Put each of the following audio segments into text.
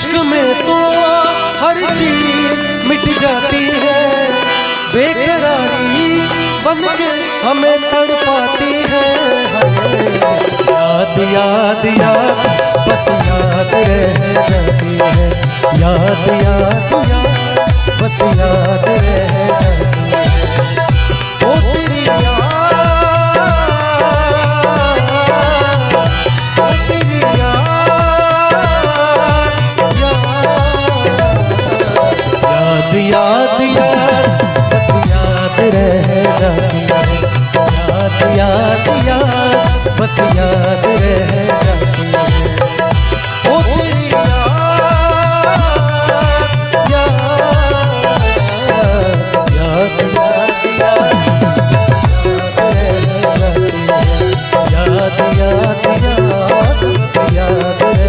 इश्क में तो हर चीज मिट जाती है, बेकरारी बन के हमें तड़पाती है। याद याद याद बस याद रह जाती है, याद याद याद बस याद रह जाती है। ओ तेरी याद, ओ तेरी याद, याद याद याद बस याद रह जाती है, याद याद याद बस याद रह जाती है। ओ तेरी याद, याद याद याद याद याद याद बस याद रह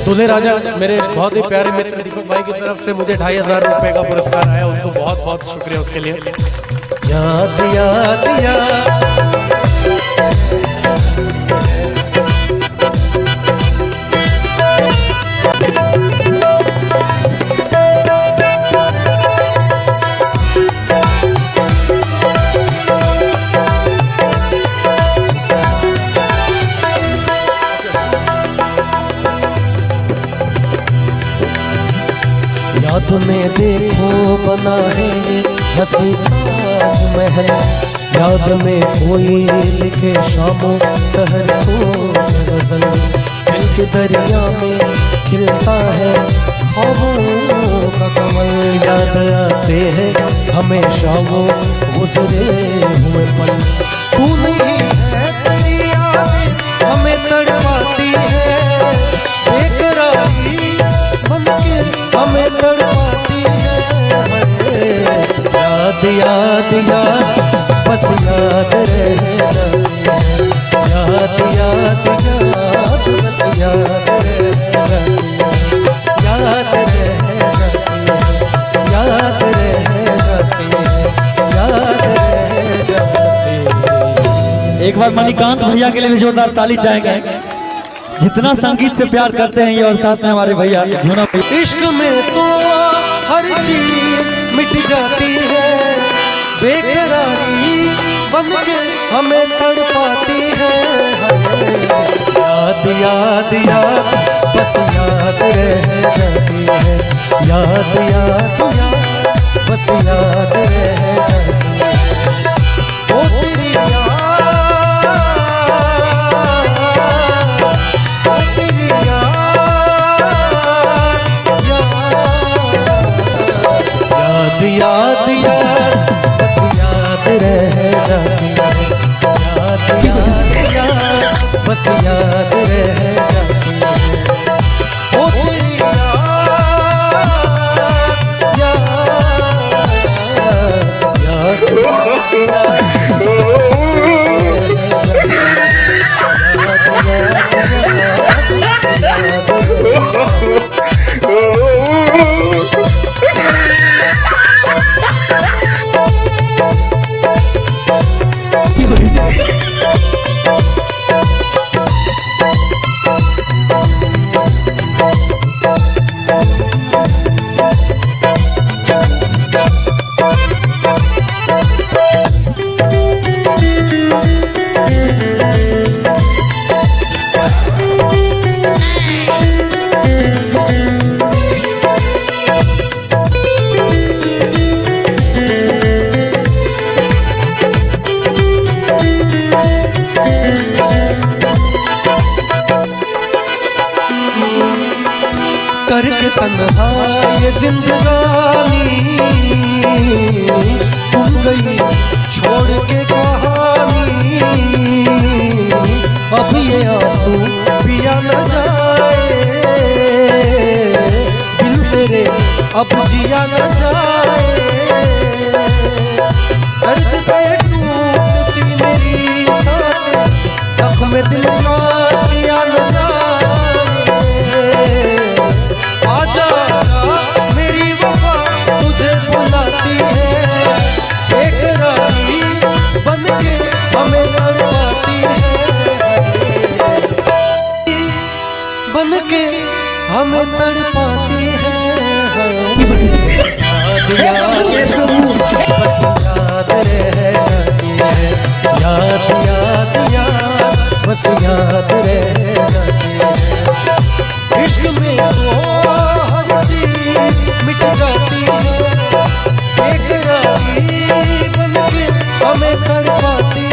दूल्हे राजा मेरे बहुत ही प्यारे मित्र दीपक भाई की तरफ से मुझे 2500 रुपए का पुरस्कार आया, उनको बहुत बहुत शुक्रिया उसके लिए। याद याद याद याद में देखो बना है हंसी महल, याद में कोई लिखे शामों सहर को गजल, दिल के दरिया में खिलता है ख्वाबों का कमल। याद आते हैं हमेशा वो गुजरे हुए पल, तू नहीं है तेरी याद हमें तड़पाती है, बेकरारी बन के हमें तड़पाती है। याद याद याद बस याद रह जाती है, याद याद याद बस याद रह जाती है, याद रह जाती है, याद रह जाती है। एक बार मणिकांत भैया के लिए भी जोरदार ताली चाहेंगे, जितना संगीत से प्यार करते हैं ये, और साथ में हमारे भैया झूना भैया। इश्क में तो हर चीज मिट जाती है, बेकरारी बन के हमें तड़पाती है। याद याद याद बस याद रह जाती है, याद याद याद बस याद रह जाती है। ओ तेरी याद, ओ तेरी याद, याद याद याद बस याद रह जाती है, याद याद याद बस याद रह जाती है। ओ तेरी करके तन्हा ये जिंदगानी तुम गई छोड़ के कहानी। अब ये आंसू पिया न जाए दिल मेरे अब जिया न जाए। दर्द से टूटती मेरी सांसें जख्म दिल का सिया न जाए। आजा मेरी वफा तुझे बुलाती है एक रानी बन के हमें तड़पाती है बन के हमें तड़पाती है। याद याद याद बस याद रह जाती है। इश्क में तो हर चीज मिट जाती है एक रानी बन के हमें तड़पाती